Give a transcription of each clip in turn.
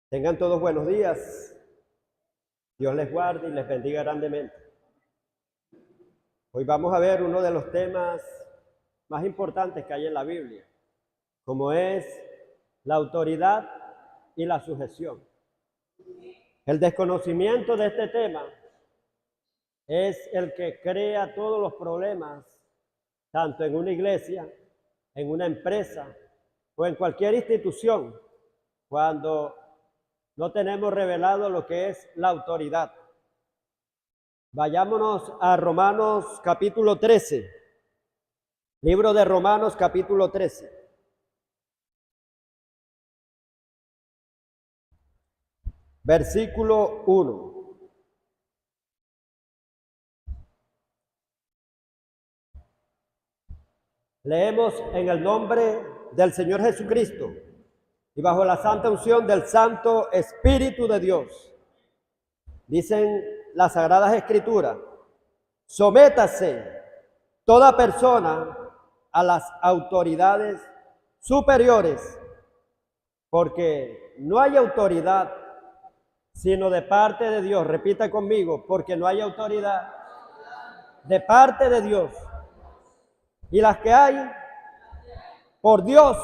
Tengan todos buenos días. Dios les guarde y les bendiga grandemente. Hoy vamos a ver uno de los temas más importantes que hay en la Biblia, como es la autoridad y la sujeción. El desconocimiento de este tema es el que crea todos los problemas, tanto en una iglesia, en una empresa o en cualquier institución, cuando no tenemos revelado lo que es la autoridad. Vayámonos a Romanos capítulo 13. Libro de Romanos capítulo 13. Versículo 1. Leemos en el nombre del Señor Jesucristo y bajo la santa unción del Santo Espíritu de Dios. Dicen las Sagradas Escrituras: sométase toda persona a las autoridades superiores, porque no hay autoridad sino de parte de Dios. Repita conmigo: porque no hay autoridad de parte de Dios. Y las que hay, por Dios,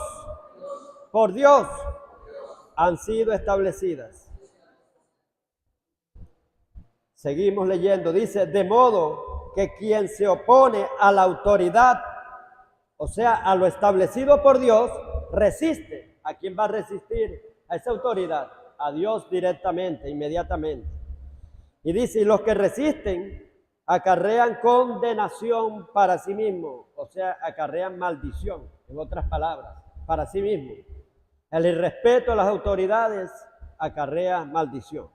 han sido establecidas. Seguimos leyendo, dice: de modo que quien se opone a la autoridad, o sea, a lo establecido por Dios, resiste. ¿A quién va a resistir? A esa autoridad, a Dios directamente, inmediatamente. Y dice: y los que resisten acarrean condenación para sí mismos, o sea, acarrean maldición, en otras palabras, para sí mismos. El irrespeto a las autoridades acarrea maldición.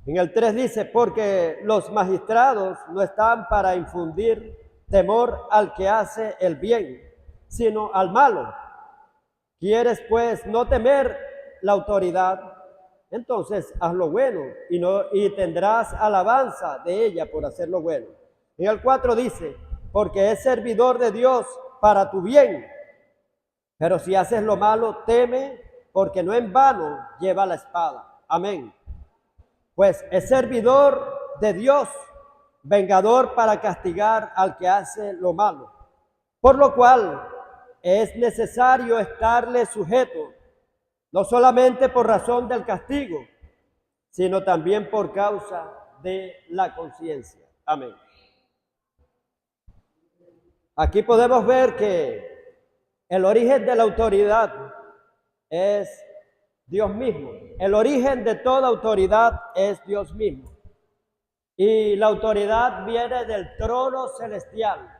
En el 3 dice: porque los magistrados no están para infundir temor al que hace el bien, sino al malo. ¿Quieres pues no temer la autoridad? Entonces haz lo bueno y tendrás alabanza de ella por hacer lo bueno. En el 4 dice: porque es servidor de Dios para tu bien. Pero si haces lo malo, teme, porque no en vano lleva la espada. Amén. Pues es servidor de Dios, vengador para castigar al que hace lo malo. Por lo cual es necesario estarle sujeto, no solamente por razón del castigo, sino también por causa de la conciencia. Amén. Aquí podemos ver que el origen de la autoridad es Dios mismo. El origen de toda autoridad es Dios mismo. Y la autoridad viene del trono celestial.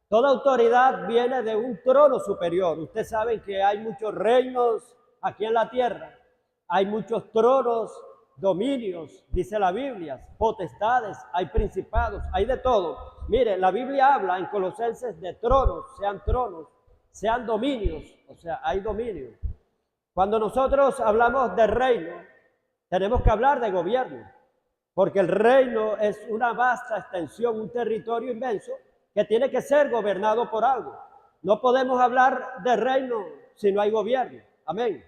Toda autoridad viene de un trono superior. Ustedes saben que hay muchos reinos aquí en la tierra. Hay muchos tronos, dominios, dice la Biblia, potestades, hay principados, hay de todo. Mire, la Biblia habla en Colosenses de tronos, sean dominios, o sea, hay dominios. Cuando nosotros hablamos de reino, tenemos que hablar de gobierno, porque el reino es una vasta extensión, un territorio inmenso que tiene que ser gobernado por algo. No podemos hablar de reino si no hay gobierno. Amén.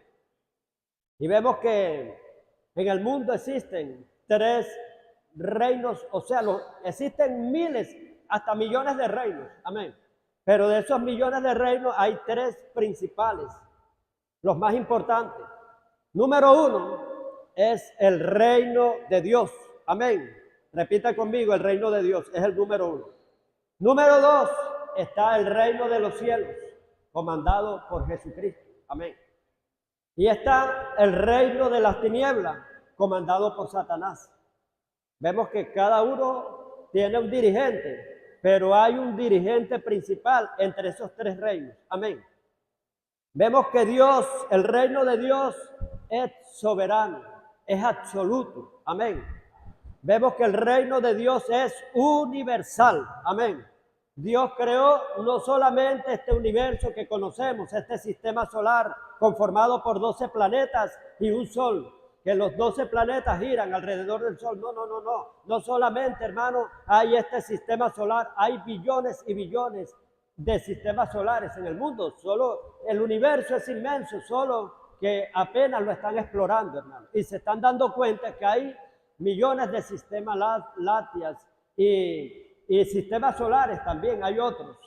Y vemos que en el mundo existen 3 reinos, o sea, existen miles, hasta millones de reinos. Amén. Pero de esos millones de reinos hay 3 principales, los más importantes. Número 1 es el reino de Dios. Amén. Repita conmigo: el reino de Dios es el número 1. Número 2 está el reino de los cielos, comandado por Jesucristo. Amén. Y está el reino de las tinieblas, comandado por Satanás. Vemos que cada uno tiene un dirigente, pero hay un dirigente principal entre esos 3 reinos. Amén. Vemos que Dios, el reino de Dios, es soberano, es absoluto. Amén. Vemos que el reino de Dios es universal. Amén. Dios creó no solamente este universo que conocemos, este sistema solar conformado por 12 planetas y un sol, que los 12 planetas giran alrededor del sol. No solamente, hermano, hay este sistema solar, hay billones y billones de sistemas solares en el mundo. Solo el universo es inmenso, solo que apenas lo están explorando, hermano, y se están dando cuenta que hay millones de sistemas lácteos y sistemas solares también, hay otros.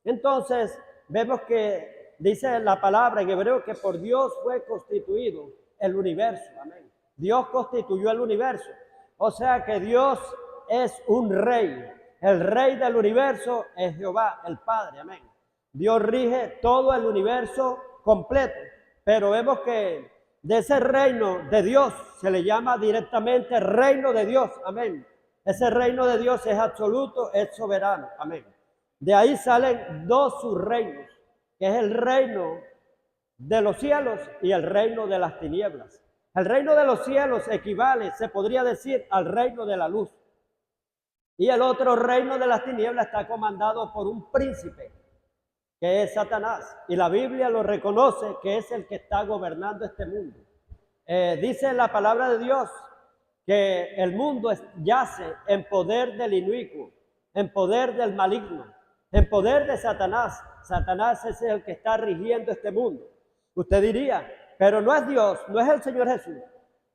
Entonces, vemos que dice la palabra en hebreo que por Dios fue constituido el universo, amén. Dios constituyó el universo, o sea que Dios es un rey. El rey del universo es Jehová, el Padre, amén. Dios rige todo el universo completo, pero vemos que de ese reino de Dios se le llama directamente reino de Dios, amén. Ese reino de Dios es absoluto, es soberano, amén. De ahí salen dos subreinos, que es el reino de los cielos y el reino de las tinieblas. El reino de los cielos equivale, se podría decir, al reino de la luz. Y el otro reino de las tinieblas está comandado por un príncipe, que es Satanás. Y la Biblia lo reconoce que es el que está gobernando este mundo. Dice la palabra de Dios que el mundo yace en poder del inicuo, en poder del maligno, en poder de Satanás. Satanás es el que está rigiendo este mundo. Usted diría, pero no es Dios, no es el Señor Jesús.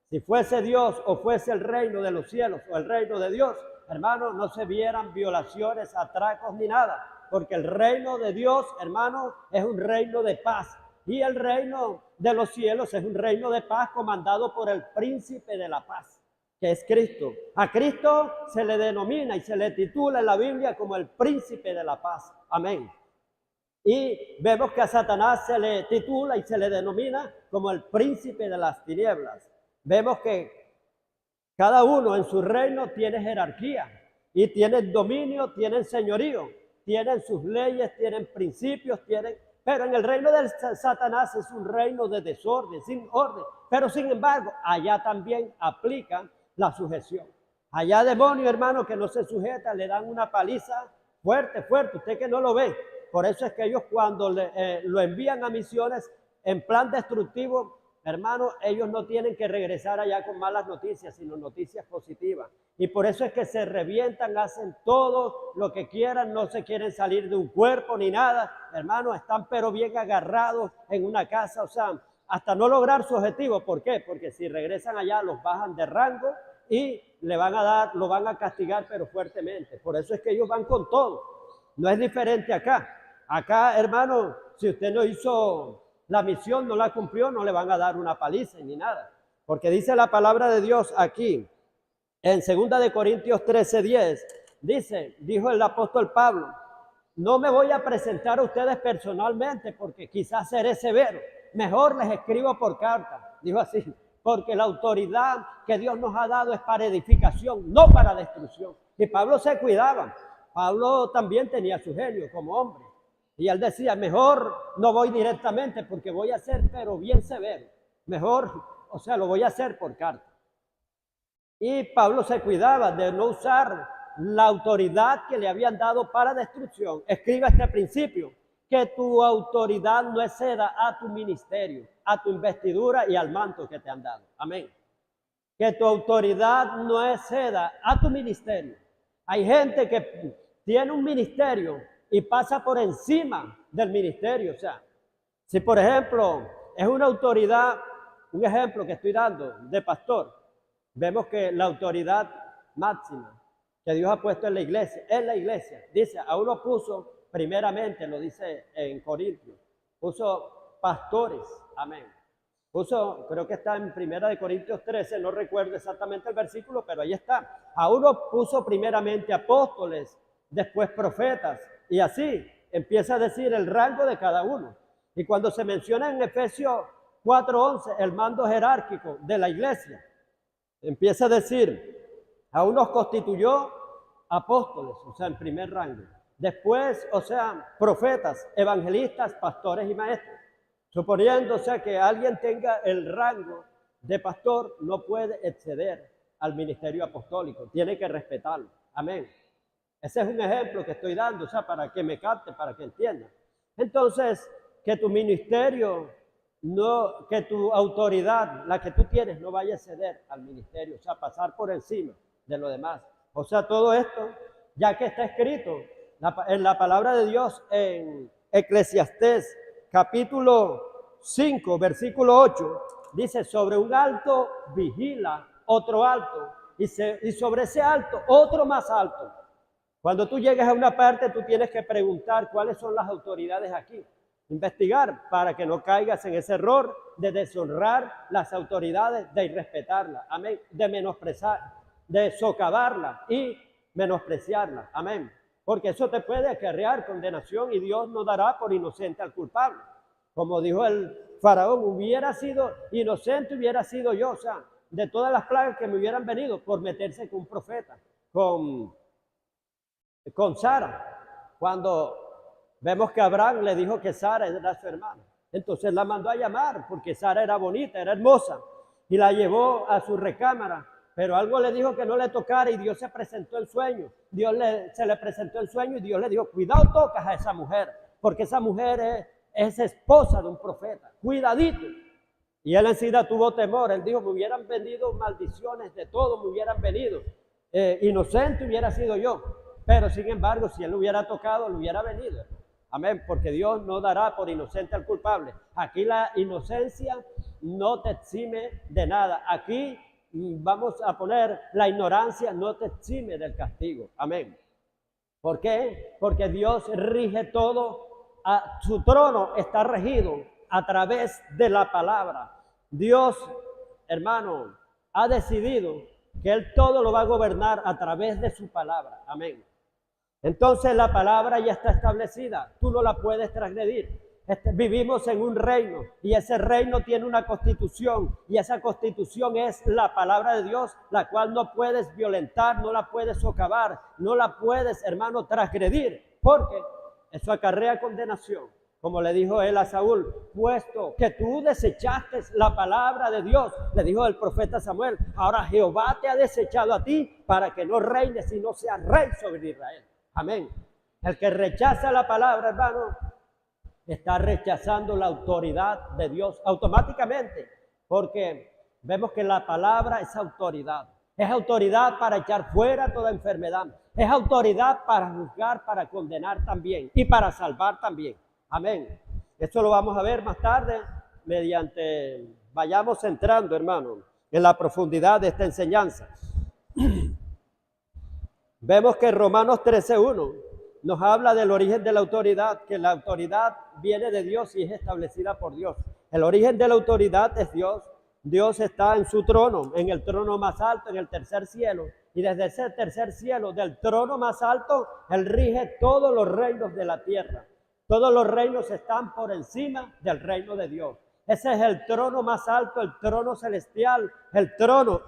Si fuese Dios o fuese el reino de los cielos o el reino de Dios, hermano, no se vieran violaciones, atracos ni nada, porque el reino de Dios, hermano, es un reino de paz. Y el reino de los cielos es un reino de paz comandado por el príncipe de la paz, que es Cristo. A Cristo se le denomina y se le titula en la Biblia como el príncipe de la paz. Amén. Y vemos que a Satanás se le titula y se le denomina como el príncipe de las tinieblas. Vemos que cada uno en su reino tiene jerarquía y tiene dominio, tienen señorío, tienen sus leyes, tienen principios, pero en el reino de Satanás es un reino de desorden, sin orden. Pero sin embargo, allá también aplican la sujeción. Allá demonio, hermano, que no se sujeta, le dan una paliza fuerte, fuerte. Usted que no lo ve. Por eso es que ellos cuando lo envían a misiones en plan destructivo, hermano, ellos no tienen que regresar allá con malas noticias, sino noticias positivas. Y por eso es que se revientan, hacen todo lo que quieran, no se quieren salir de un cuerpo ni nada. Hermano, están pero bien agarrados en una casa, o sea, hasta no lograr su objetivo. ¿Por qué? Porque si regresan allá los bajan de rango y lo van a castigar pero fuertemente. Por eso es que ellos van con todo. No es diferente acá. Acá, hermano, si usted no hizo la misión, no la cumplió, no le van a dar una paliza ni nada. Porque dice la palabra de Dios aquí, en 2 Corintios 13:10, dijo el apóstol Pablo, no me voy a presentar a ustedes personalmente porque quizás seré severo. Mejor les escribo por carta. Dijo así, porque la autoridad que Dios nos ha dado es para edificación, no para destrucción. Y Pablo se cuidaba. Pablo también tenía su genio como hombre. Y él decía, mejor no voy directamente porque voy a ser pero bien severo. Mejor, o sea, lo voy a hacer por carta. Y Pablo se cuidaba de no usar la autoridad que le habían dado para destrucción. Escriba este principio, que tu autoridad no exceda a tu ministerio, a tu investidura y al manto que te han dado. Amén. Que tu autoridad no exceda a tu ministerio. Hay gente que tiene un ministerio y pasa por encima del ministerio. O sea, si por ejemplo es una autoridad, un ejemplo que estoy dando de pastor, vemos que la autoridad máxima que Dios ha puesto en la iglesia, dice, a uno puso primeramente, lo dice en Corintios, puso pastores, amén. Puso, creo que está en 1 Corintios 13, no recuerdo exactamente el versículo, pero ahí está. A uno puso primeramente apóstoles, después profetas, y así empieza a decir el rango de cada uno. Y cuando se menciona en Efesios 4:11 el mando jerárquico de la iglesia, empieza a decir, a unos constituyó apóstoles, o sea, en primer rango. Después, o sea, profetas, evangelistas, pastores y maestros. Suponiendo, o sea, que alguien tenga el rango de pastor, no puede exceder al ministerio apostólico, tiene que respetarlo. Amén. Ese es un ejemplo que estoy dando, o sea, para que me capte, para que entienda. Entonces, que tu ministerio, que tu autoridad, la que tú tienes, no vaya a ceder al ministerio, o sea, pasar por encima de lo demás. O sea, todo esto, ya que está escrito en la palabra de Dios en Eclesiastés, capítulo 5, versículo 8, dice, sobre un alto vigila otro alto, y sobre ese alto otro más alto. Cuando tú llegas a una parte, tú tienes que preguntar cuáles son las autoridades aquí. Investigar para que no caigas en ese error de deshonrar las autoridades, de irrespetarlas, amén, de menospreciar, de socavarlas y menospreciarlas, amén. Porque eso te puede acarrear condenación y Dios no dará por inocente al culpable. Como dijo el faraón, hubiera sido inocente, hubiera sido yo, o sea, de todas las plagas que me hubieran venido por meterse con un profeta, con Sara, cuando vemos que Abraham le dijo que Sara era su hermana. Entonces la mandó a llamar porque Sara era bonita, era hermosa, y la llevó a su recámara, pero algo le dijo que no le tocara y Dios se presentó en sueño. Se le presentó en sueño y Dios le dijo, cuidado tocas a esa mujer, porque esa mujer es esposa de un profeta, cuidadito. Y él enseguida tuvo temor, él dijo, me hubieran venido maldiciones de todo, me hubieran venido, inocente hubiera sido yo, pero sin embargo, si él hubiera tocado, le hubiera venido. Amén, porque Dios no dará por inocente al culpable. Aquí la inocencia no te exime de nada. Aquí vamos a poner la ignorancia no te exime del castigo. Amén. ¿Por qué? Porque Dios rige todo, su trono está regido a través de la palabra. Dios, hermano, ha decidido que Él todo lo va a gobernar a través de su palabra. Amén. Entonces la palabra ya está establecida, tú no la puedes transgredir. Vivimos en un reino y ese reino tiene una constitución y esa constitución es la palabra de Dios, la cual no puedes violentar, no la puedes socavar, no la puedes, hermano, transgredir, porque eso acarrea condenación. Como le dijo él a Saúl, puesto que tú desechaste la palabra de Dios, le dijo el profeta Samuel, ahora Jehová te ha desechado a ti para que no reines y no seas rey sobre Israel. Amén. El que rechaza la palabra, hermano, está rechazando la autoridad de Dios automáticamente, porque vemos que la palabra es autoridad. Es autoridad para echar fuera toda enfermedad. Es autoridad para juzgar, para condenar también y para salvar también. Amén. Esto lo vamos a ver más tarde vayamos entrando, hermano, en la profundidad de esta enseñanza. Vemos que Romanos 13:1 nos habla del origen de la autoridad, que la autoridad viene de Dios y es establecida por Dios. El origen de la autoridad es Dios. Dios está en su trono, en el trono más alto, en el tercer cielo. Y desde ese tercer cielo, del trono más alto, Él rige todos los reinos de la tierra. Todos los reinos están por encima del reino de Dios. Ese es el trono más alto, el trono celestial, el trono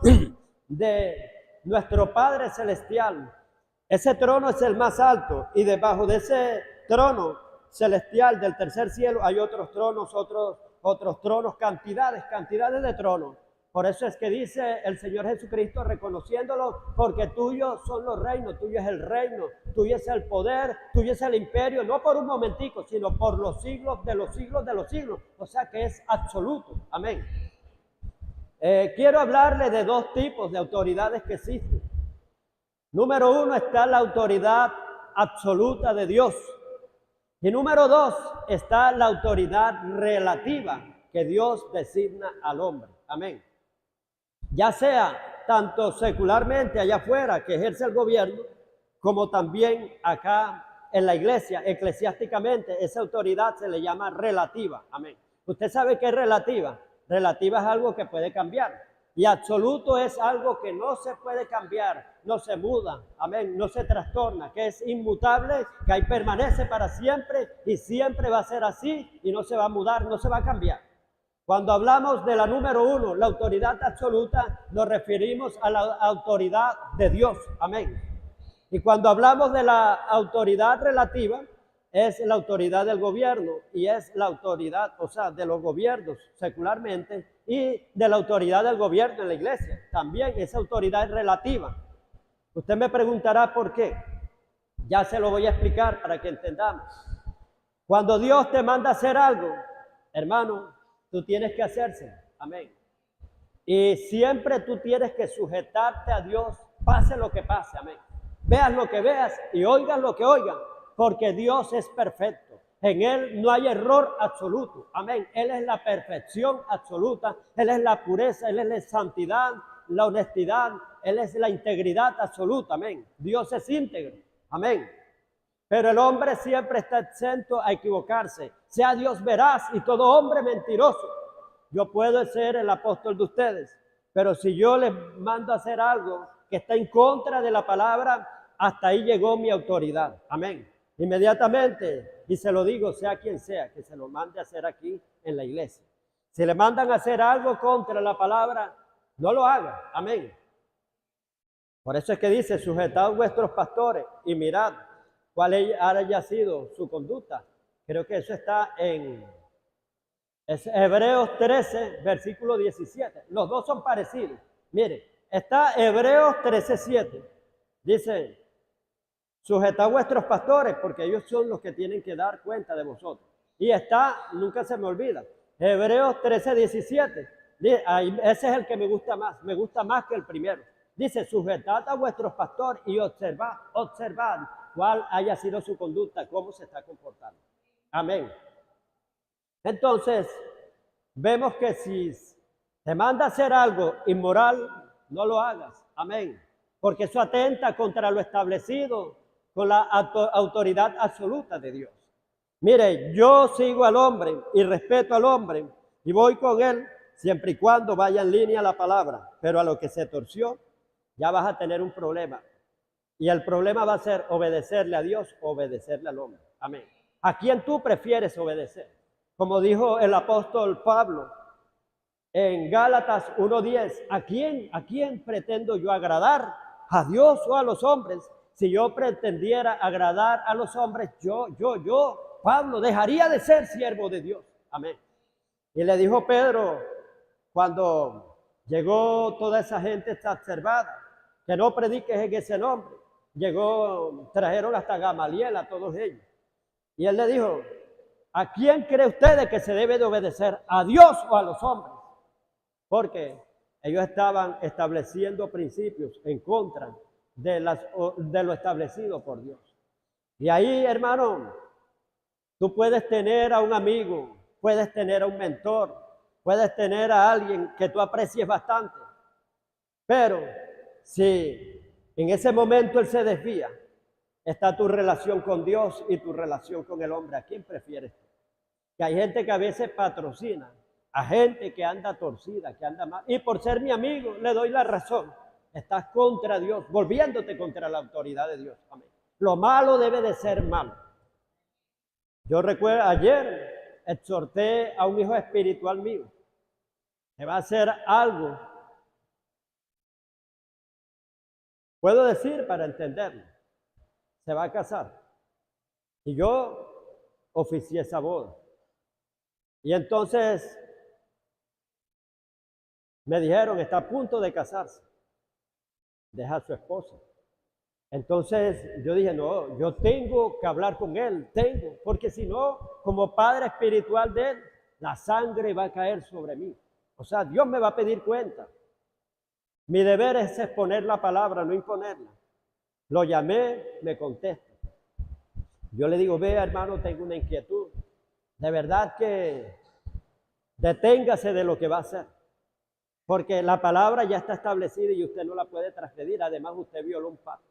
de nuestro Padre celestial. Ese trono es el más alto y debajo de ese trono celestial del tercer cielo hay otros tronos, cantidades de tronos. Por eso es que dice el Señor Jesucristo reconociéndolo, porque tuyos son los reinos, tuyo es el reino, tuyo es el poder, tuyo es el imperio, no por un momentico, sino por los siglos de los siglos de los siglos. O sea que es absoluto. Amén. Quiero hablarle de dos tipos de autoridades que existen. Número uno está la autoridad absoluta de Dios. Y número dos está la autoridad relativa que Dios designa al hombre. Amén. Ya sea tanto secularmente allá afuera que ejerce el gobierno, como también acá en la iglesia, eclesiásticamente, esa autoridad se le llama relativa. Amén. Usted sabe que es relativa. Relativa es algo que puede cambiar. Y absoluto es algo que no se puede cambiar, no se muda, amén, no se trastorna, que es inmutable, que ahí permanece para siempre y siempre va a ser así y no se va a mudar, no se va a cambiar. Cuando hablamos de la número uno, la autoridad absoluta, nos referimos a la autoridad de Dios, amén. Y cuando hablamos de la autoridad relativa, es la autoridad del gobierno y es la autoridad, o sea, de los gobiernos secularmente y de la autoridad del gobierno en la iglesia. También esa autoridad es relativa. Usted me preguntará por qué. Ya se lo voy a explicar para que entendamos. Cuando Dios te manda a hacer algo, hermano, tú tienes que hacérselo. Amén. Y siempre tú tienes que sujetarte a Dios, pase lo que pase. Amén. Veas lo que veas y oigas lo que oigas. Porque Dios es perfecto. En Él no hay error absoluto. Amén. Él es la perfección absoluta. Él es la pureza. Él es la santidad, la honestidad. Él es la integridad absoluta. Amén. Dios es íntegro. Amén. Pero el hombre siempre está exento a equivocarse. Sea Dios veraz y todo hombre mentiroso. Yo puedo ser el apóstol de ustedes, pero si yo les mando a hacer algo que está en contra de la palabra, hasta ahí llegó mi autoridad. Amén. Inmediatamente, y se lo digo, sea quien sea, que se lo mande a hacer aquí en la iglesia. Si le mandan a hacer algo contra la palabra, no lo haga. Amén. Por eso es que dice, sujetad vuestros pastores y mirad cuál haya sido su conducta. Creo que eso está en Hebreos 13, versículo 17. Los dos son parecidos. Mire, está Hebreos 13, 7. Dice, sujetad vuestros pastores, porque ellos son los que tienen que dar cuenta de vosotros. Y está, nunca se me olvida, Hebreos 13, 17. Ese es el que me gusta más que el primero. Dice, sujetad a vuestros pastores y observad cuál haya sido su conducta, cómo se está comportando. Amén. Entonces, vemos que si te manda a hacer algo inmoral, no lo hagas. Amén. Porque eso atenta contra lo establecido con la autoridad absoluta de Dios. Mire, yo sigo al hombre y respeto al hombre y voy con él siempre y cuando vaya en línea la palabra. Pero a lo que se torció, ya vas a tener un problema. Y el problema va a ser obedecerle a Dios o obedecerle al hombre. Amén. ¿A quién tú prefieres obedecer? Como dijo el apóstol Pablo en Gálatas 1:10, ¿a quién pretendo yo agradar? ¿A Dios o a los hombres? Si yo pretendiera agradar a los hombres, yo, Pablo, dejaría de ser siervo de Dios. Amén. Y le dijo Pedro, cuando llegó toda esa gente exacerbada, que no prediques en ese nombre, trajeron hasta Gamaliel a todos ellos. Y él le dijo, ¿a quién cree ustedes que se debe de obedecer? ¿A Dios o a los hombres? Porque ellos estaban estableciendo principios en contra de lo establecido por Dios. Y ahí, hermano, tú puedes tener a un amigo, puedes tener a un mentor, puedes tener a alguien que tú aprecies bastante. Pero si en ese momento él se desvía, está tu relación con Dios y tu relación con el hombre. ¿A quién prefieres tú? Que hay gente que a veces patrocina a gente que anda torcida, que anda mal. Y por ser mi amigo, le doy la razón. Estás contra Dios, volviéndote contra la autoridad de Dios. Amén. Lo malo debe de ser malo. Yo recuerdo, ayer exhorté a un hijo espiritual mío que va a hacer algo. Puedo decir para entenderlo. Se va a casar. Y yo oficié esa boda. Y entonces me dijeron, está a punto de casarse. Deja a su esposa. Entonces yo dije, no, yo tengo que hablar con él, porque si no, como padre espiritual de él, la sangre va a caer sobre mí. O sea, Dios me va a pedir cuenta. Mi deber es exponer la palabra, no imponerla. Lo llamé, me contesta. Yo le digo, vea hermano, tengo una inquietud. De verdad que deténgase de lo que va a hacer. Porque la palabra ya está establecida y usted no la puede transgredir. Además, usted violó un pacto.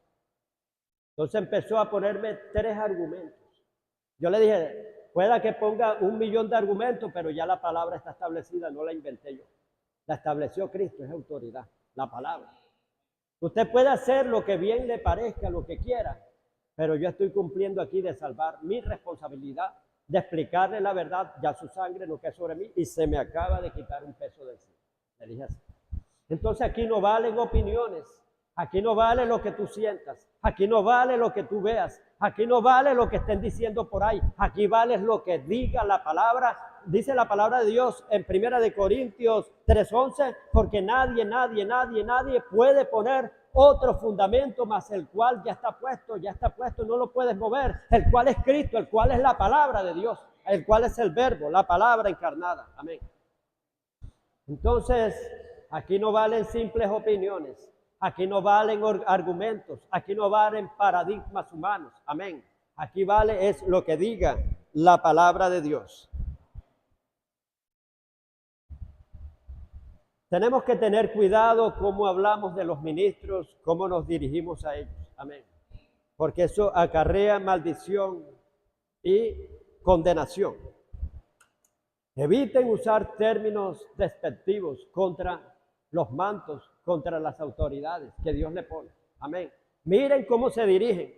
Entonces empezó a ponerme 3 argumentos. Yo le dije, pueda que ponga 1.000.000 de argumentos, pero ya la palabra está establecida, no la inventé yo. La estableció Cristo, es autoridad, la palabra. Usted puede hacer lo que bien le parezca, lo que quiera, pero yo estoy cumpliendo aquí de salvar mi responsabilidad, de explicarle la verdad, ya su sangre no queda sobre mí y se me acaba de quitar un peso del cielo. Le dije así. Entonces aquí no valen opiniones, aquí no vale lo que tú sientas, aquí no vale lo que tú veas, aquí no vale lo que estén diciendo por ahí, aquí vale lo que diga la palabra. Dice la palabra de Dios en 1 Corintios 3:11, porque nadie puede poner otro fundamento más el cual ya está puesto, no lo puedes mover, el cual es Cristo, el cual es la palabra de Dios, el cual es el verbo, la palabra encarnada. Amén. Entonces, aquí no valen simples opiniones, aquí no valen argumentos, aquí no valen paradigmas humanos. Amén. Aquí vale es lo que diga la palabra de Dios. Tenemos que tener cuidado cómo hablamos de los ministros, cómo nos dirigimos a ellos. Amén. Porque eso acarrea maldición y condenación. Eviten usar términos despectivos contra los mantos, contra las autoridades que Dios le pone. Amén. Miren cómo se dirigen.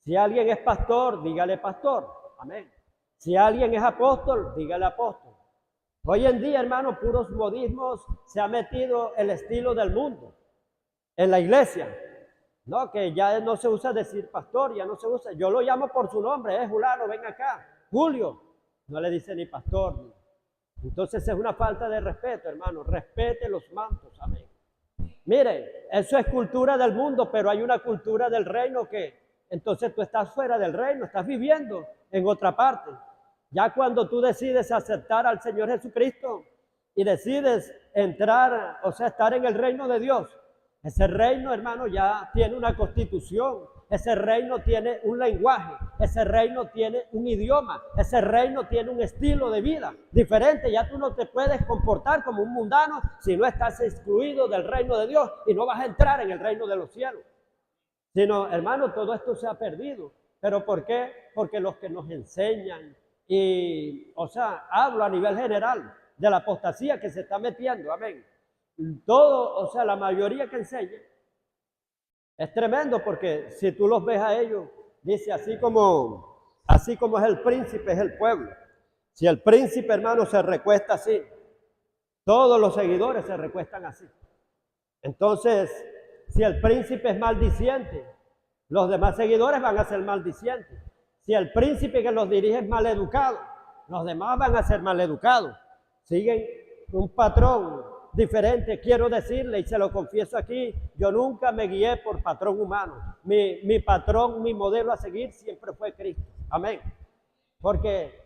Si alguien es pastor, dígale pastor. Amén. Si alguien es apóstol, dígale apóstol. Hoy en día, hermano, puros modismos, se ha metido el estilo del mundo en la iglesia. No, que ya no se usa decir pastor, ya no se usa. Yo lo llamo por su nombre, Julano, ven acá. Julio, no le dice ni pastor. Entonces es una falta de respeto, hermano. Respete los mantos, amén. Mire, eso es cultura del mundo, pero hay una cultura del reino que entonces tú estás fuera del reino, estás viviendo en otra parte. Ya cuando tú decides aceptar al Señor Jesucristo y decides entrar, o sea, estar en el reino de Dios, ese reino, hermano, ya tiene una constitución, ese reino tiene un lenguaje, ese reino tiene un idioma, ese reino tiene un estilo de vida diferente. Ya tú no te puedes comportar como un mundano si no estás excluido del reino de Dios y no vas a entrar en el reino de los cielos. Sino, hermano, todo esto se ha perdido. ¿Pero por qué? Porque los que nos enseñan, y, o sea, hablo a nivel general de la apostasía que se está metiendo, amén. Todo, o sea, la mayoría que enseña es tremendo, porque si tú los ves a ellos, dice así como es el príncipe, es el pueblo. Si el príncipe, hermano, se recuesta así, todos los seguidores se recuestan así. Entonces, si el príncipe es maldiciente, los demás seguidores van a ser maldicientes. Si el príncipe que los dirige es maleducado, los demás van a ser maleducados. Siguen un patrón diferente. Quiero decirle, y se lo confieso aquí, yo nunca me guié por patrón humano. Mi patrón, mi modelo a seguir siempre fue Cristo. Amén. Porque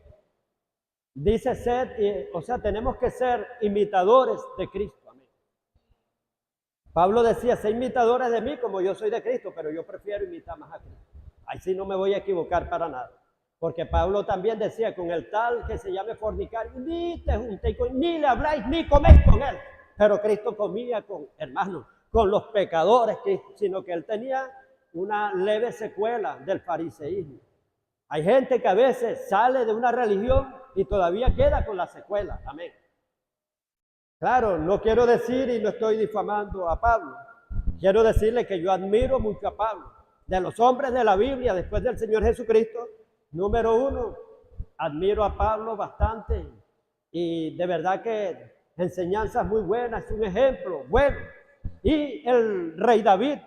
dice ser, o sea, tenemos que ser imitadores de Cristo. Amén. Pablo decía, sé imitadores de mí como yo soy de Cristo, pero yo prefiero imitar más a Cristo. Ahí sí no me voy a equivocar para nada. Porque Pablo también decía, con el tal que se llame fornicario, ni te juntéis con, ni le habláis, ni coméis con él. Pero Cristo comía con, hermanos, con los pecadores, sino que él tenía una leve secuela del fariseísmo. Hay gente que a veces sale de una religión y todavía queda con la secuela. Amén. Claro, no quiero decir y no estoy difamando a Pablo. Quiero decirle que yo admiro mucho a Pablo. De los hombres de la Biblia, después del Señor Jesucristo, número uno, admiro a Pablo bastante. Y de verdad que enseñanzas muy buenas, es un ejemplo bueno. Y el rey David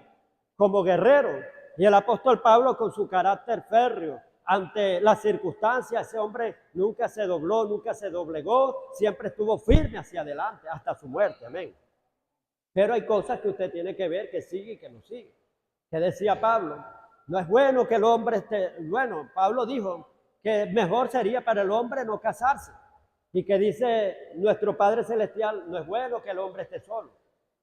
como guerrero, y el apóstol Pablo con su carácter férreo ante las circunstancias. Ese hombre nunca se dobló, nunca se doblegó, siempre estuvo firme hacia adelante hasta su muerte. Amén. Pero hay cosas que usted tiene que ver que sigue y que no sigue. ¿Qué decía Pablo? No es bueno que el hombre esté... Bueno, Pablo dijo que mejor sería para el hombre no casarse. Y que dice nuestro Padre Celestial, no es bueno que el hombre esté solo.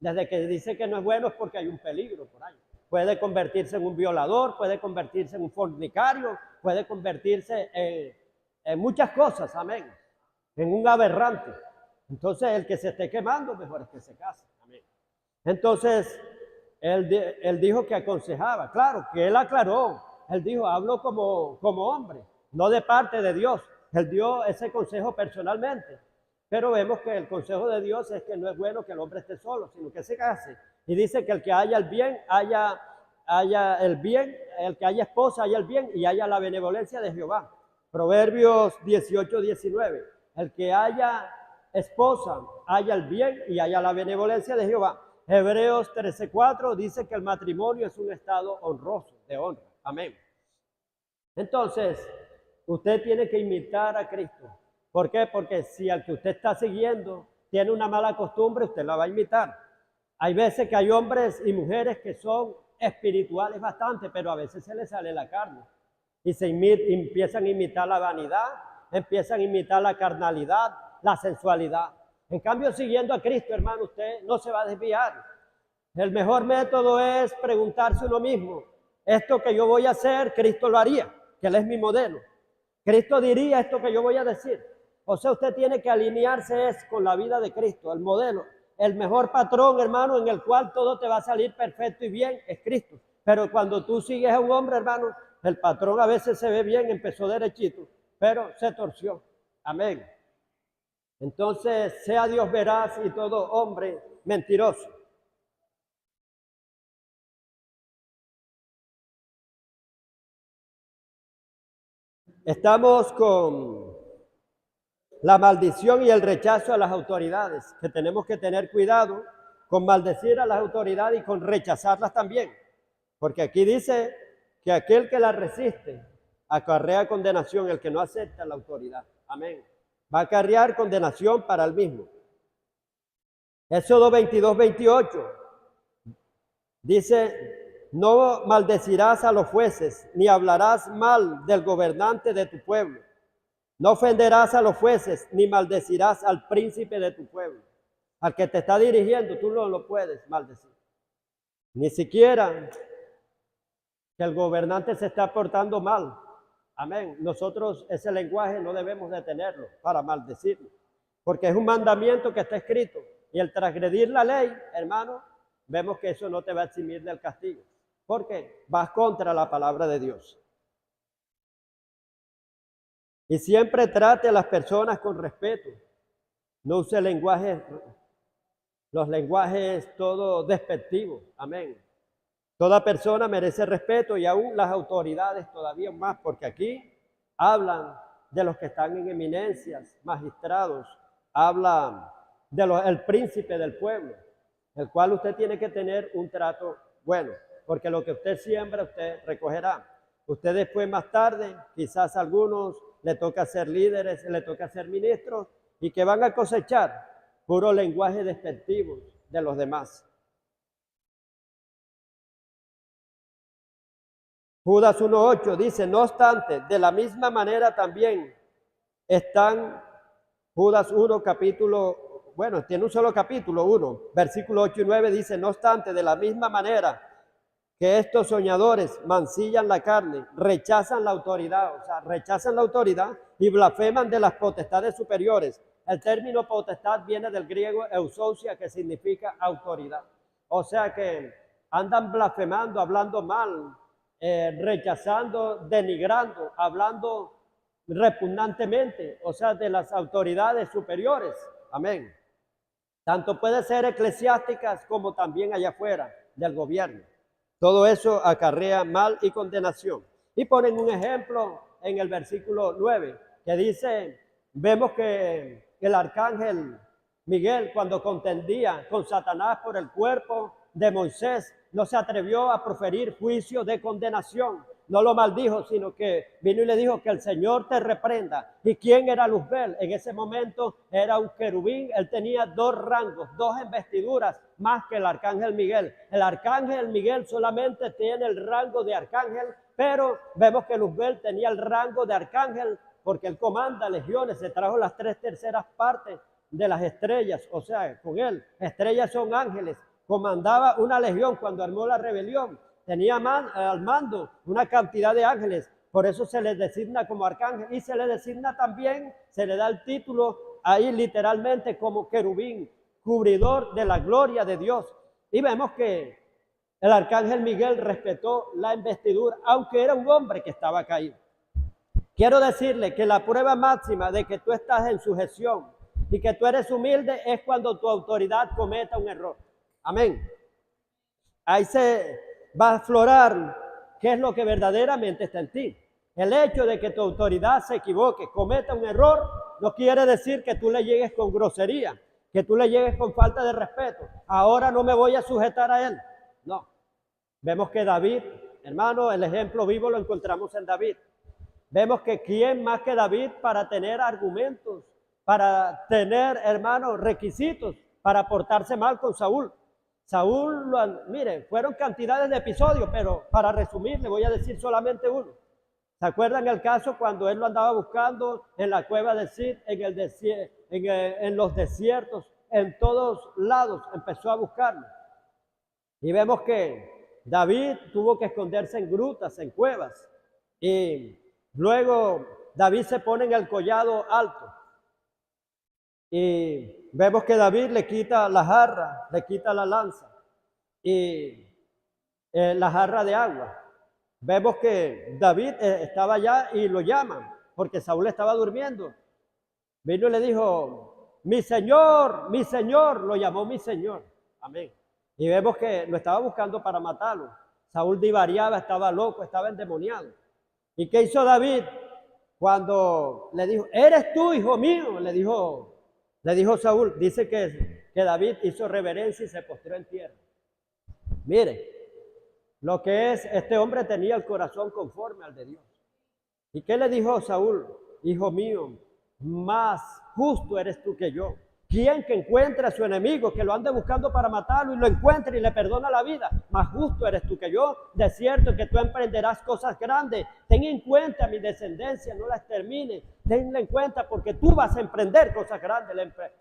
Desde que dice que no es bueno es porque hay un peligro por ahí. Puede convertirse en un violador, puede convertirse en un fornicario, puede convertirse en muchas cosas, amén. En un aberrante. Entonces, el que se esté quemando, mejor es que se case, amén. Entonces, él dijo que aconsejaba, claro, que él aclaró. Él dijo, hablo como hombre, no de parte de Dios. Él dio ese consejo personalmente. Pero vemos que el consejo de Dios es que no es bueno que el hombre esté solo, sino que se case. Y dice que el que haya el bien, haya el bien, el que haya esposa, haya el bien y haya la benevolencia de Jehová. Proverbios 18:19. El que haya esposa, haya el bien y haya la benevolencia de Jehová. Hebreos 13:4 dice que el matrimonio es un estado honroso, de honra. Amén. Entonces, usted tiene que imitar a Cristo. ¿Por qué? Porque si al que usted está siguiendo tiene una mala costumbre, usted la va a imitar. Hay veces que hay hombres y mujeres que son espirituales bastante, pero a veces se les sale la carne. Y empiezan a imitar la vanidad, empiezan a imitar la carnalidad, la sensualidad. En cambio, siguiendo a Cristo, hermano, usted no se va a desviar. El mejor método es preguntarse uno mismo, ¿esto que yo voy a hacer, Cristo lo haría? Que Él es mi modelo. Cristo diría esto que yo voy a decir. O sea, usted tiene que alinearse con la vida de Cristo, el modelo. El mejor patrón, hermano, en el cual todo te va a salir perfecto y bien, es Cristo. Pero cuando tú sigues a un hombre, hermano, el patrón a veces se ve bien, empezó derechito, pero se torció. Amén. Entonces, sea Dios veraz y todo hombre mentiroso. Estamos con la maldición y el rechazo a las autoridades, que tenemos que tener cuidado con maldecir a las autoridades y con rechazarlas también. Porque aquí dice que aquel que la resiste acarrea condenación, el que no acepta la autoridad. Amén. Va a acarrear condenación para el mismo. Éxodo 22-28 dice: no maldecirás a los jueces, ni hablarás mal del gobernante de tu pueblo. No ofenderás a los jueces, ni maldecirás al príncipe de tu pueblo. Al que te está dirigiendo, tú no lo puedes maldecir. Ni siquiera que el gobernante se está portando mal. Amén. Nosotros ese lenguaje no debemos de tenerlo para maldecirlo, porque es un mandamiento que está escrito. Y el transgredir la ley, hermano, vemos que eso no te va a eximir del castigo, porque vas contra la palabra de Dios. Y siempre trate a las personas con respeto. No use los lenguajes todo despectivos. Amén. Toda persona merece respeto y aún las autoridades todavía más, porque aquí hablan de los que están en eminencias, magistrados, hablan del príncipe del pueblo, el cual usted tiene que tener un trato bueno, porque lo que usted siembra, usted recogerá. Usted después, más tarde, quizás a algunos le toca ser líderes, le toca ser ministros, y que van a cosechar puro lenguaje despectivo de los demás. Judas 1:8 dice: no obstante, de la misma manera también están, Judas 1 capítulo, bueno, tiene un solo capítulo 1, versículo 8 y 9 dice: no obstante, de la misma manera que estos soñadores mancillan la carne, rechazan la autoridad, o sea, rechazan la autoridad y blasfeman de las potestades superiores. El término potestad viene del griego eusousia, que significa autoridad. O sea que andan blasfemando, hablando mal, rechazando, denigrando, hablando repugnantemente, o sea, de las autoridades superiores. Amén. Tanto puede ser eclesiásticas como también allá afuera del gobierno. Todo eso acarrea mal y condenación. Y ponen un ejemplo en el versículo 9, que dice, vemos que el arcángel Miguel, cuando contendía con Satanás por el cuerpo de Moisés, no se atrevió a proferir juicio de condenación. No lo maldijo, sino que vino y le dijo: que el Señor te reprenda. ¿Y quién era Luzbel? En ese momento era un querubín. Él tenía 2 rangos, 2 investiduras más que el arcángel Miguel. El arcángel Miguel solamente tiene el rango de arcángel, pero vemos que Luzbel tenía el rango de arcángel porque él comanda legiones, se trajo las 3/3 partes de las estrellas, o sea, con él, estrellas son ángeles, comandaba una legión cuando armó la rebelión, tenía al mando una cantidad de ángeles, por eso se le designa como arcángel y se le designa también, se le da el título ahí literalmente como querubín, cubridor de la gloria de Dios. Y vemos que el arcángel Miguel respetó la investidura, aunque era un hombre que estaba caído. Quiero decirle que la prueba máxima de que tú estás en sujeción y que tú eres humilde es cuando tu autoridad cometa un error. Amén. Ahí se va a aflorar qué es lo que verdaderamente está en ti. El hecho de que tu autoridad se equivoque, cometa un error, no quiere decir que tú le llegues con grosería, que tú le llegues con falta de respeto. Ahora no me voy a sujetar a él. No. Vemos que David, hermano, el ejemplo vivo lo encontramos en David. Vemos que quién más que David para tener argumentos, para tener, hermanos, requisitos para portarse mal con Saúl. Saúl, mire, fueron cantidades de episodios, pero para resumir, le voy a decir solamente uno. ¿Se acuerdan el caso cuando él lo andaba buscando en la cueva de Sid, en los desiertos, en todos lados, empezó a buscarlo? Y vemos que David tuvo que esconderse en grutas, en cuevas, y luego David se pone en el collado alto. Y vemos que David le quita la jarra, le quita la lanza y la jarra de agua. Vemos que David estaba allá y lo llaman porque Saúl estaba durmiendo. Vino y le dijo, mi señor, lo llamó mi señor. Amén. Y vemos que lo estaba buscando para matarlo. Saúl divariaba, estaba loco, estaba endemoniado. ¿Y qué hizo David? Cuando le dijo, ¿eres tú, hijo mío? Le dijo Saúl. Dice que David hizo reverencia y se postró en tierra. Mire, lo que es, este hombre tenía el corazón conforme al de Dios. ¿Y qué le dijo Saúl? Hijo mío, más justo eres tú que yo. ¿Quién que encuentre a su enemigo, que lo ande buscando para matarlo y lo encuentre y le perdona la vida? Más justo eres tú que yo. De cierto que tú emprenderás cosas grandes. Ten en cuenta mi descendencia, no la extermine. Tenla en cuenta porque tú vas a emprender cosas grandes.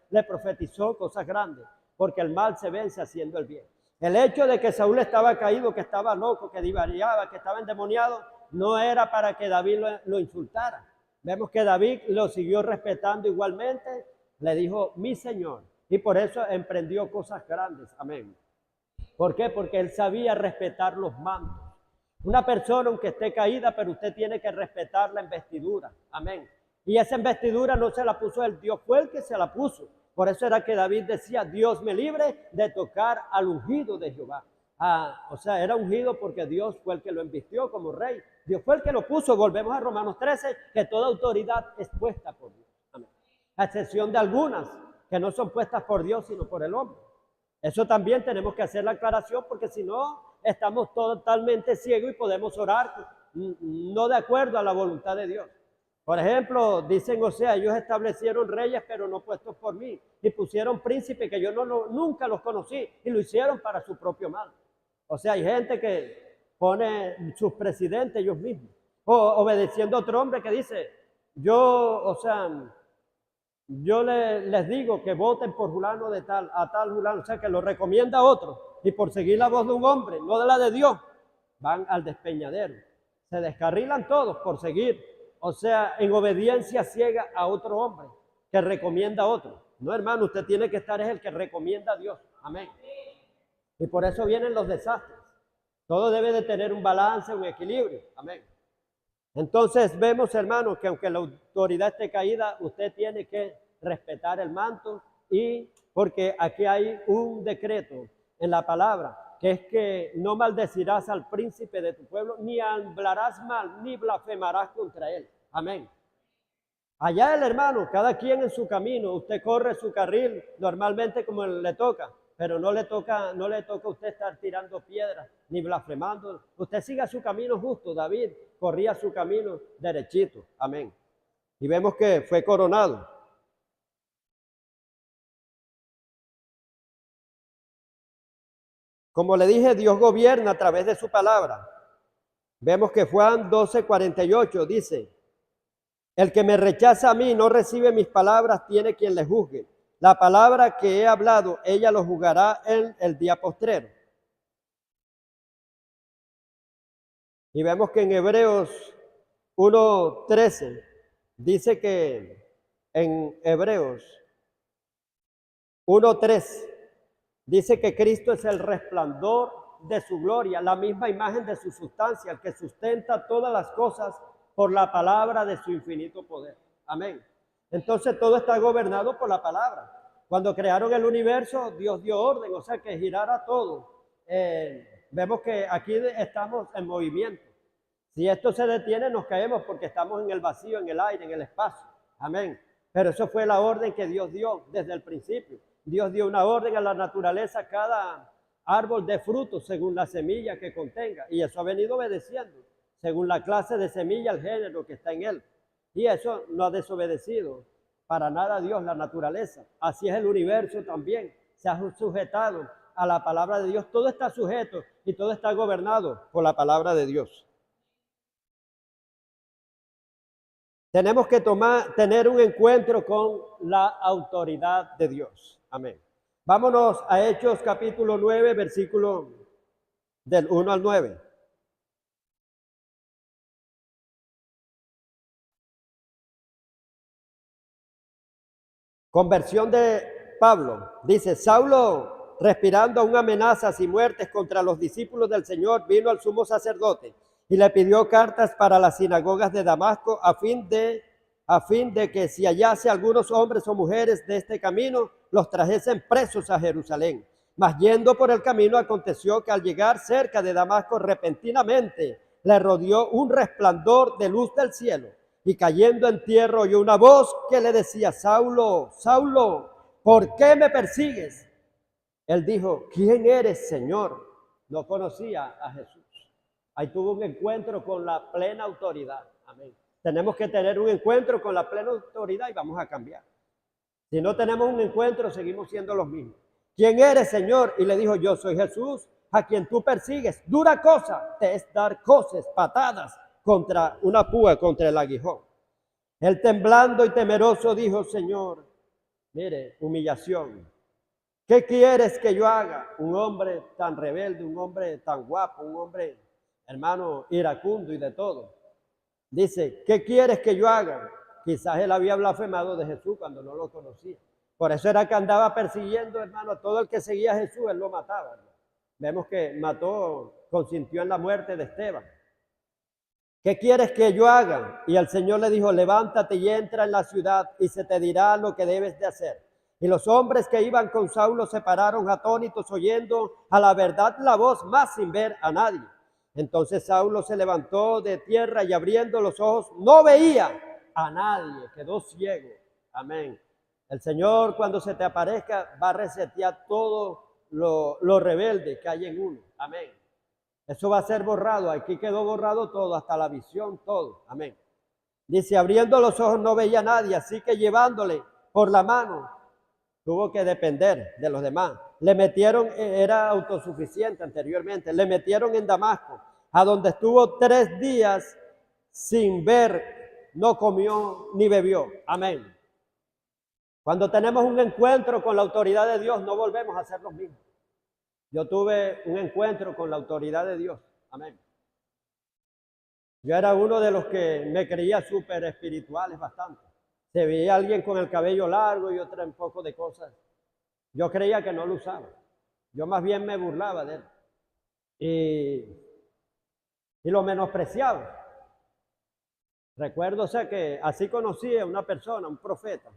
Le profetizó cosas grandes, porque el mal se vence haciendo el bien. El hecho de que Saúl estaba caído, que estaba loco, que divariaba, que estaba endemoniado, no era para que David lo insultara. Vemos que David lo siguió respetando igualmente, le dijo, mi señor, y por eso emprendió cosas grandes. Amén. ¿Por qué? Porque él sabía respetar los mandos. Una persona, aunque esté caída, pero usted tiene que respetar la investidura. Amén. Y esa investidura no se la puso él, Dios fue el que se la puso. Por eso era que David decía, Dios me libre de tocar al ungido de Jehová. O sea, era ungido porque Dios fue el que lo embistió como rey. Dios fue el que lo puso. Volvemos a Romanos 13, que toda autoridad es puesta por Dios. Amén. A excepción de algunas que no son puestas por Dios, sino por el hombre. Eso también tenemos que hacer la aclaración, porque si no, estamos totalmente ciegos y podemos orar no de acuerdo a la voluntad de Dios. Por ejemplo, dicen, o sea, ellos establecieron reyes, pero no puestos por mí, y pusieron príncipes que yo nunca los conocí, y lo hicieron para su propio mal. O sea, hay gente que pone sus presidentes ellos mismos, o obedeciendo a otro hombre que dice, yo les digo que voten por fulano de tal, a tal fulano, o sea, que lo recomienda a otro, y por seguir la voz de un hombre, no de la de Dios, van al despeñadero. Se descarrilan todos por seguir, o sea, en obediencia ciega a otro hombre que recomienda a otro. No, hermano, usted tiene que estar, es el que recomienda a Dios. Amén. Y por eso vienen los desastres. Todo debe de tener un balance, un equilibrio. Amén. Entonces vemos, hermanos, que aunque la autoridad esté caída, usted tiene que respetar el manto, y porque aquí hay un decreto en la palabra, que es que no maldecirás al príncipe de tu pueblo, ni hablarás mal, ni blasfemarás contra él. Amén. Allá el hermano, cada quien en su camino, usted corre su carril normalmente como le toca, pero no le toca a usted estar tirando piedras ni blasfemando. Usted siga su camino justo. David corría su camino derechito. Amén. Y vemos que fue coronado. Como le dije, Dios gobierna a través de su palabra. Vemos que Juan 12:48 dice, el que me rechaza a mí no recibe mis palabras, tiene quien le juzgue. La palabra que he hablado, ella lo juzgará en el día postrero. Y vemos que en Hebreos 1:13 dice que en Hebreos 1:3 dice que Cristo es el resplandor de su gloria, la misma imagen de su sustancia, el que sustenta todas las cosas por la palabra de su infinito poder. Amén. Entonces todo está gobernado por la palabra. Cuando crearon el universo, Dios dio orden, o sea, que girara todo. Vemos que aquí estamos en movimiento. Si esto se detiene, nos caemos porque estamos en el vacío, en el aire, en el espacio. Amén. Pero eso fue la orden que Dios dio desde el principio. Dios dio una orden a la naturaleza, cada árbol de fruto según la semilla que contenga. Y eso ha venido obedeciendo, según la clase de semilla, el género que está en él. Y eso no ha desobedecido para nada a Dios, la naturaleza. Así es el universo también. Se ha sujetado a la palabra de Dios. Todo está sujeto y todo está gobernado por la palabra de Dios. Tenemos que tener un encuentro con la autoridad de Dios. Amén. Vámonos a Hechos capítulo 9, versículo del 1 al 9. Conversión de Pablo. Dice, Saulo, respirando aún amenazas y muertes contra los discípulos del Señor, vino al sumo sacerdote y le pidió cartas para las sinagogas de Damasco a fin de que si hallase algunos hombres o mujeres de este camino, los trajesen presos a Jerusalén. Mas yendo por el camino, aconteció que al llegar cerca de Damasco, repentinamente le rodeó un resplandor de luz del cielo, y cayendo en tierra oyó una voz que le decía, Saulo, Saulo, ¿por qué me persigues? Él dijo, ¿quién eres, Señor? No conocía a Jesús. Ahí tuvo un encuentro con la plena autoridad. Amén. Tenemos que tener un encuentro con la plena autoridad y vamos a cambiar. Si no tenemos un encuentro, seguimos siendo los mismos. ¿Quién eres, Señor? Y le dijo, yo soy Jesús, a quien tú persigues. Dura cosa te es dar coces, patadas contra una púa, contra el aguijón. Él temblando y temeroso dijo, Señor, mire, humillación. ¿Qué quieres que yo haga? Un hombre tan rebelde, un hombre tan guapo, un hombre, hermano, iracundo y de todo. Dice, ¿qué quieres que yo haga? Quizás él había blasfemado de Jesús cuando no lo conocía. Por eso era que andaba persiguiendo, hermano, a todo el que seguía a Jesús, él lo mataba. Hermano. Vemos que consintió en la muerte de Esteban. ¿Qué quieres que yo haga? Y el Señor le dijo, levántate y entra en la ciudad y se te dirá lo que debes de hacer. Y los hombres que iban con Saulo se pararon atónitos oyendo a la verdad la voz, mas sin ver a nadie. Entonces Saulo se levantó de tierra y abriendo los ojos no veía a nadie, quedó ciego. Amén. El Señor cuando se te aparezca va a resetear todo lo rebelde que hay en uno. Amén. Eso va a ser borrado. Aquí quedó borrado todo, hasta la visión, todo. Amén. Dice, abriendo los ojos no veía a nadie, así que llevándole por la mano, tuvo que depender de los demás. Le metieron, era autosuficiente anteriormente, le metieron en Damasco, a donde estuvo 3 días sin ver, no comió ni bebió. Amén. Cuando tenemos un encuentro con la autoridad de Dios, no volvemos a ser los mismos. Yo tuve un encuentro con la autoridad de Dios. Amén. Yo era uno de los que me creía súper espirituales bastante. Se veía alguien con el cabello largo y otra un poco de cosas. Yo creía que no lo usaba. Yo más bien me burlaba de él. Y lo menospreciaba. Recuerdo, o sea, que así conocí a una persona, un profeta.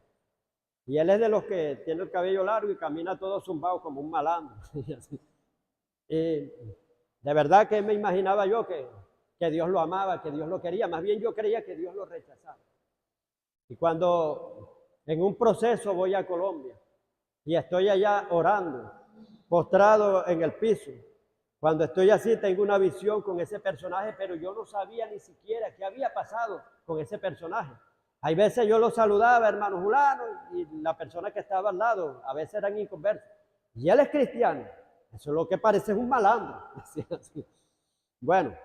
Y él es de los que tiene el cabello largo y camina todo zumbado como un malandro. Y de verdad que me imaginaba yo que Dios lo amaba, que Dios lo quería. Más bien yo creía que Dios lo rechazaba. Y cuando en un proceso voy a Colombia y estoy allá orando, postrado en el piso, cuando estoy así tengo una visión con ese personaje, pero yo no sabía ni siquiera qué había pasado con ese personaje. Hay veces yo lo saludaba, hermano fulano, y la persona que estaba al lado, a veces eran inconversos. Y él es cristiano. Eso es lo que parece es un malandro. Bueno,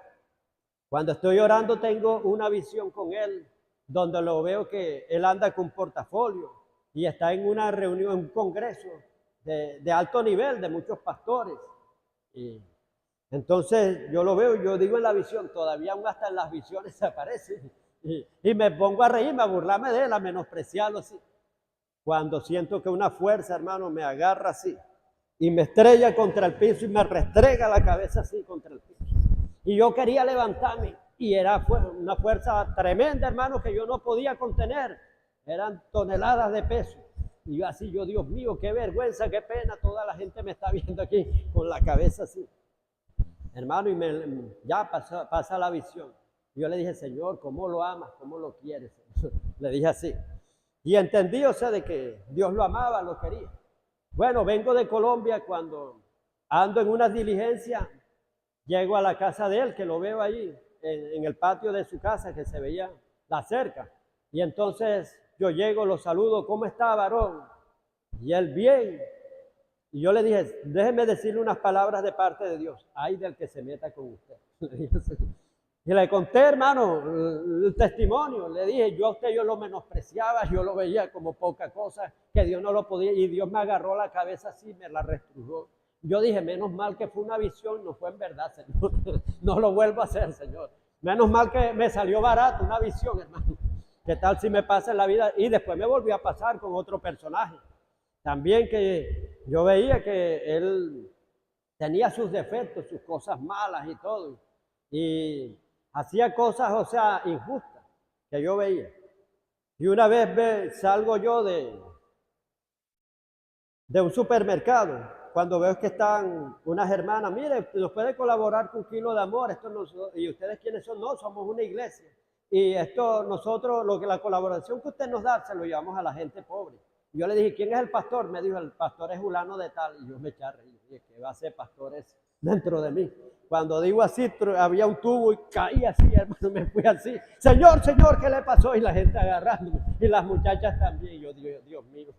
cuando estoy orando tengo una visión con él, donde lo veo que él anda con portafolio y está en una reunión, un congreso de alto nivel, de muchos pastores. Y entonces yo lo veo y yo digo en la visión, todavía aún hasta en las visiones se aparece. Y me pongo a reírme, a burlarme de él, a menospreciarlo así. Cuando siento que una fuerza, hermano, me agarra así y me estrella contra el piso y me restrega la cabeza así contra el piso. Y yo quería levantarme y era una fuerza tremenda, hermano, que yo no podía contener. Eran toneladas de peso. Y yo así, Dios mío, qué vergüenza, qué pena, toda la gente me está viendo aquí con la cabeza así. Hermano, y ya pasa la visión. Yo le dije, Señor, ¿cómo lo amas? ¿Cómo lo quieres? Le dije así. Y entendí, o sea, de que Dios lo amaba, lo quería. Bueno, vengo de Colombia cuando ando en una diligencia, llego a la casa de él, que lo veo allí, en el patio de su casa, que se veía la cerca. Y entonces yo llego, lo saludo, ¿cómo está, varón? Y él, bien. Y yo le dije, déjeme decirle unas palabras de parte de Dios. Ay del que se meta con usted. Y le conté, hermano, el testimonio. Le dije, yo a usted yo lo menospreciaba, yo lo veía como poca cosa, que Dios no lo podía. Y Dios me agarró la cabeza así, me la restrujó. Yo dije, menos mal que fue una visión, no fue en verdad, Señor. No lo vuelvo a hacer, Señor. Menos mal que me salió barato una visión, hermano. ¿Qué tal si me pasa en la vida? Y después me volvió a pasar con otro personaje. También que yo veía que él tenía sus defectos, sus cosas malas y todo. Y hacía cosas, o sea, injustas, que yo veía. Y una vez salgo yo de un supermercado, cuando veo que están unas hermanas, mire, nos puede colaborar con un kilo de amor, esto y ustedes quiénes son, no, somos una iglesia. Y esto nosotros, la colaboración que usted nos da, se lo llevamos a la gente pobre. Y yo le dije, ¿quién es el pastor? Me dijo, el pastor es fulano de tal. Y yo me eché a reír, dije, ¿qué va a ser pastores dentro de mí? Cuando digo así, había un tubo y caí así, hermano, me fui así. Señor, Señor, ¿qué le pasó? Y la gente agarrándome, y las muchachas también. Y yo, Dios mío,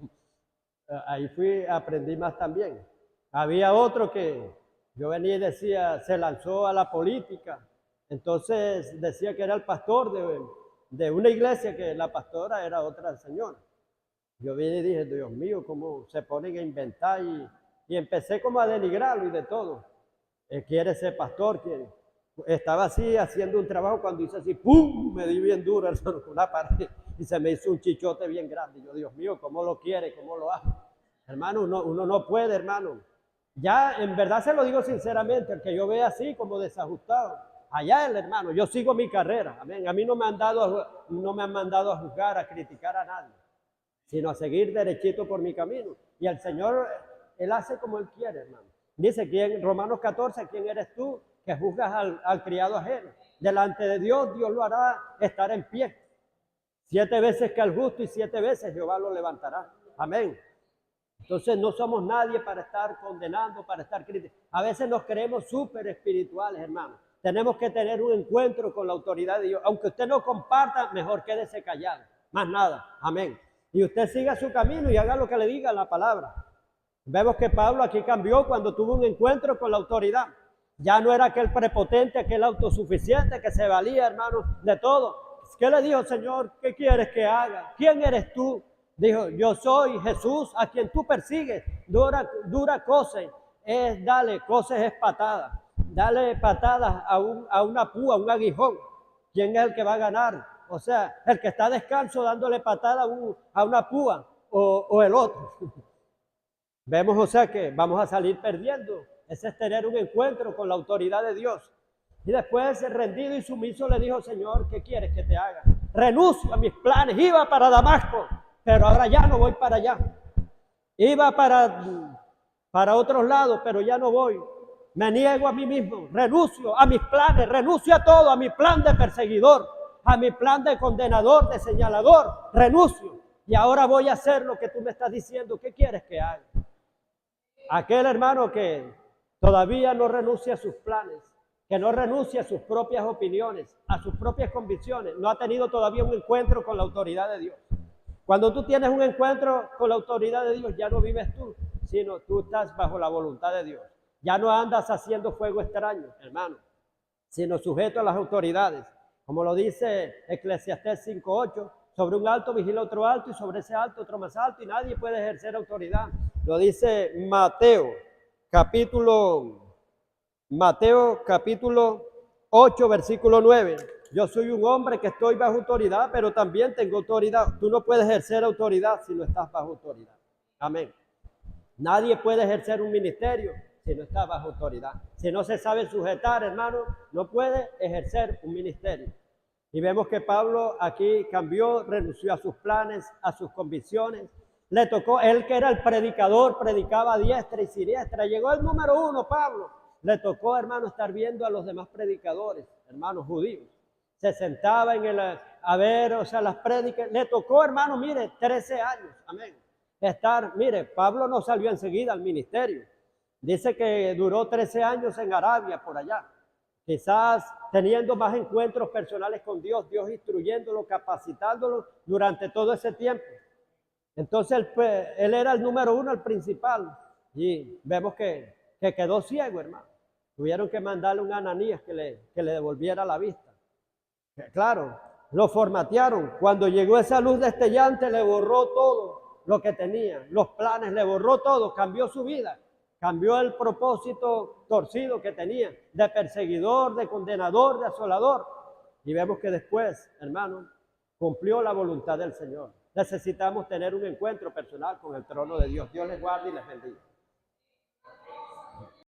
ahí aprendí más también. Había otro que yo venía y decía, se lanzó a la política. Entonces decía que era el pastor de una iglesia, que la pastora era otra señora. Yo vine y dije, Dios mío, cómo se ponen a inventar, y empecé como a denigrarlo y de todo. Quiere ser pastor, quiere. Estaba así haciendo un trabajo cuando hice así, ¡pum! Me di bien duro con una pared y se me hizo un chichote bien grande. Y yo, Dios mío, ¿cómo lo quiere? ¿Cómo lo hace? Hermano, uno no puede, hermano. Ya, en verdad se lo digo sinceramente, el que yo vea así como desajustado, allá el hermano, yo sigo mi carrera, amén. A mí no me han mandado a juzgar, a criticar a nadie, sino a seguir derechito por mi camino. Y el Señor, Él hace como Él quiere, hermano. Dice Romanos 14, ¿quién eres tú que juzgas al criado ajeno? Delante de Dios, Dios lo hará estar en pie. 7 veces que al justo y 7 veces Jehová lo levantará. Amén. Entonces no somos nadie para estar condenando, para estar criticando. A veces nos creemos súper espirituales, hermano. Tenemos que tener un encuentro con la autoridad de Dios. Aunque usted no comparta, mejor quédese callado. Más nada. Amén. Y usted siga su camino y haga lo que le diga la palabra. Vemos que Pablo aquí cambió cuando tuvo un encuentro con la autoridad. Ya no era aquel prepotente, aquel autosuficiente que se valía, hermano, de todo. ¿Qué le dijo, Señor? ¿Qué quieres que haga? ¿Quién eres tú? Dijo, yo soy Jesús a quien tú persigues. Dura cosa es dale, cosas es patada. Dale patadas a una púa, a un aguijón. ¿Quién es el que va a ganar? O sea, el que está descalzo dándole patada a una púa o el otro. Vemos, o sea, que vamos a salir perdiendo. Ese es tener un encuentro con la autoridad de Dios. Y después, rendido y sumiso, le dijo, Señor, ¿qué quieres que te haga? Renuncio a mis planes. Iba para Damasco, pero ahora ya no voy para allá. Iba para otros lados, pero ya no voy. Me niego a mí mismo, renuncio a mis planes, renuncio a todo, a mi plan de perseguidor, a mi plan de condenador, de señalador, renuncio. Y ahora voy a hacer lo que tú me estás diciendo. ¿Qué quieres que haga? Aquel hermano que todavía no renuncia a sus planes, que no renuncia a sus propias opiniones, a sus propias convicciones, no ha tenido todavía un encuentro con la autoridad de Dios. Cuando tú tienes un encuentro con la autoridad de Dios, ya no vives tú, sino tú estás bajo la voluntad de Dios. Ya no andas haciendo fuego extraño, hermano, sino sujeto a las autoridades. Como lo dice Eclesiastés 5:8, sobre un alto vigila otro alto y sobre ese alto otro más alto y nadie puede ejercer autoridad. Lo dice Mateo capítulo 8, versículo 9. Yo soy un hombre que estoy bajo autoridad, pero también tengo autoridad. Tú no puedes ejercer autoridad si no estás bajo autoridad. Amén. Nadie puede ejercer un ministerio si no está bajo autoridad. Si no se sabe sujetar, hermano, no puede ejercer un ministerio. Y vemos que Pablo aquí cambió, renunció a sus planes, a sus convicciones. Le tocó, él que era el predicador, predicaba a diestra y siniestra. Llegó el número 1, Pablo. Le tocó, hermano, estar viendo a los demás predicadores, hermanos judíos. Se sentaba a ver, o sea, las prédicas. Le tocó, hermano, mire, 13 años, amén. Mire, Pablo no salió enseguida al ministerio. Dice que duró 13 años en Arabia, por allá. Quizás teniendo más encuentros personales con Dios, Dios instruyéndolo, capacitándolo durante todo ese tiempo. Entonces él era el número 1, el principal. Y vemos que quedó ciego, hermano. Tuvieron que mandarle un Ananías que le devolviera la vista. Claro, lo formatearon. Cuando llegó esa luz destellante, le borró todo lo que tenía. Los planes, le borró todo, cambió su vida. Cambió el propósito torcido que tenía, de perseguidor, de condenador, de asolador. Y vemos que después, hermano, cumplió la voluntad del Señor. Necesitamos tener un encuentro personal con el trono de Dios. Dios les guarde y les bendiga.